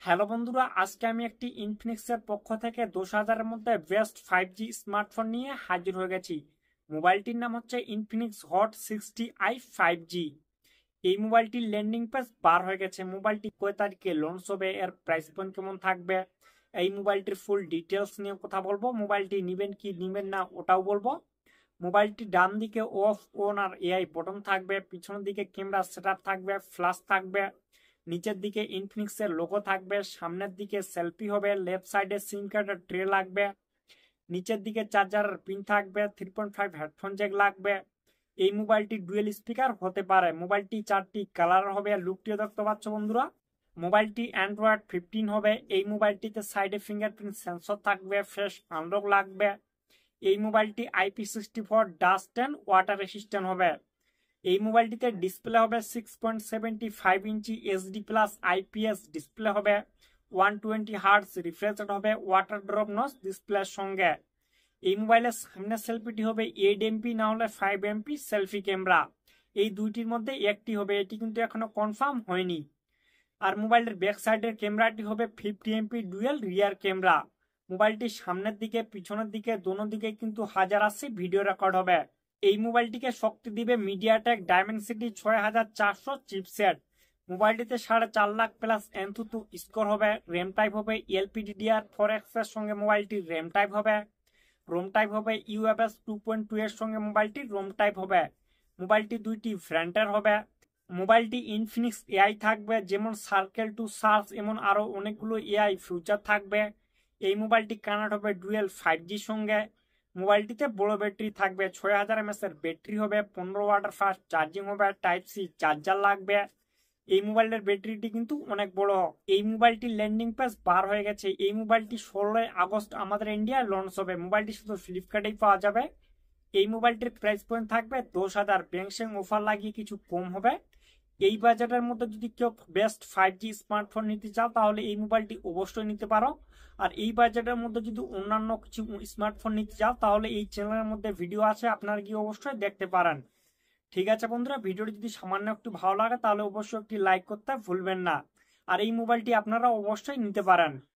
Hello বন্ধুরা, আজকে আমি একটি ইনফিনিক্সের পক্ষ থেকে 10,000-এর মধ্যে বেস্ট 5G স্মার্টফোন নিয়ে হাজির হয়ে গেছি। মোবাইলটির নাম হচ্ছে ইনফিনিক্স হট 60i 5G। এই মোবাইলটির ল্যান্ডিং পেজ বার হয়ে গেছে। মোবাইলটি কয় তারিখে লঞ্চ হবে, এর প্রাইস পয়েন্ট কেমন থাকবে, এই মোবাইলটির ফুল ডিটেলস নিয়ে কথা বলবো। মোবাইলটি নিবেন কি নিবেন না ওটাও বলবো। মোবাইলটি ডান দিকে অফ অন আর এআই বটন থাকবে, পিছনের দিকে ক্যামেরা সেটআপ থাকবে, ফ্ল্যাশ থাকবে, নিচের দিকে ইনফিনিক্স এর লোগো থাকবে, সামনের দিকে সেলফি হবে, লেফট সাইডে সিম কার্ডের ট্রে লাগবে, নিচের দিকে চার্জারের পিন থাকবে, 3.5 হেডফোন জ্যাক লাগবে। এই মোবাইলটি ডুয়েল স্পিকার হতে পারে। মোবাইলটি 4টি কালার হবে, লুকটিও দেখতে পাচ্ছ বন্ধুরা। মোবাইলটি অ্যান্ড্রয়েড 15 হবে। এই মোবাইলটিতে সাইডে ফিঙ্গারপ্রিন্ট সেন্সর থাকবে, ফেস আনলক লাগবে। এই মোবাইলটি IP64 dust and water resistant হবে। এই মোবাইলটিতে ডিসপ্লে হবে 6.75 ইঞ্চি এইচডি প্লাস আইপিএস ডিসপ্লে হবে, 120 হার্টজ রিফ্রেশ রেট হবে, ওয়াটার ড্রপ নচ ডিসপ্লের সঙ্গে। এই মোবাইলের সামনের সেলফিটি হবে 8 MP না হলে 5 MP সেলফি ক্যামেরা। এই দুইটির মধ্যে একটি হবে, এটি কিন্তু এখনো কনফার্ম হয়নি। আর মোবাইলের ব্যাক সাইডের ক্যামেরাটি হবে 50 MP ডুয়েল রিয়ার ক্যামেরা। মোবাইলটির সামনের দিকে পিছনের দিকে দোনো দিকে কিন্তু 1080 ভিডিও রেকর্ড হবে। এই মোবাইলটিকে শক্তি দিবে মিডিয়াটেক ডায়মেনসিটি 6400 চিপসেট। মোবাইলটিতে 4.5 লাখ প্লাস এনথুতু স্কোর হবে। র্যাম টাইপ হবে LPDDR4X এর সঙ্গে মোবাইলটির র্যাম টাইপ হবে। রোম টাইপ হবে UFS 2.2 এর সঙ্গে মোবাইলটির রোম টাইপ হবে। মোবাইলটি দুইটি ভ্যারিয়েন্টের হবে। মোবাইলটি ইনফিনিক্স এআই থাকবে, যেমন সার্কেল টু সার্চ, এমন আরো অনেকগুলো এআই ফিউচার থাকবে। এই মোবাইলটি কানেক্ট হবে ডুয়েল 5Gর সঙ্গে। মোবাইলটিতে বড় ব্যাটারি থাকবে, 6000 mAh এর ব্যাটারি হবে, 15 ওয়াটের ফাস্ট চার্জিং হবে, টাইপ সি চার্জার লাগবে। এই মোবাইলের ব্যাটারিটি কিন্তু অনেক বড়। এই মোবাইলটির ল্যান্ডিং পেজ বার হয়ে গেছে। এই মোবাইলটি 16 আগস্ট আমাদের ইন্ডিয়ায় লঞ্চ হবে। মোবাইলটি শুধু ফ্লিপকার্টেই পাওয়া যাবে। এই মোবাইলটির প্রাইস পয়েন্ট থাকবে 10,000। ব্যাংক অফার লাগিয়ে কিছু কম হবে। এই বাজেটের মধ্যে যদি কেউ বেস্ট 5G স্মার্টফোন নিতে চাও তাহলে এই মোবাইলটি অবশ্যই নিতে পারো। আর এই বাজেটের মধ্যে যদি অন্যান্য কিছু স্মার্টফোন নিতে চাও তাহলে এই চ্যানেলের মধ্যে ভিডিও আছে, আপনারা গিয়ে অবশ্যই দেখতে পারেন। ঠিক আছে বন্ধুরা, ভিডিওটি যদি সামান্য একটু ভালো লাগে তাহলে অবশ্যই একটি লাইক করতে ভুলবেন না। আর এই মোবাইলটি আপনারা অবশ্যই নিতে পারেন।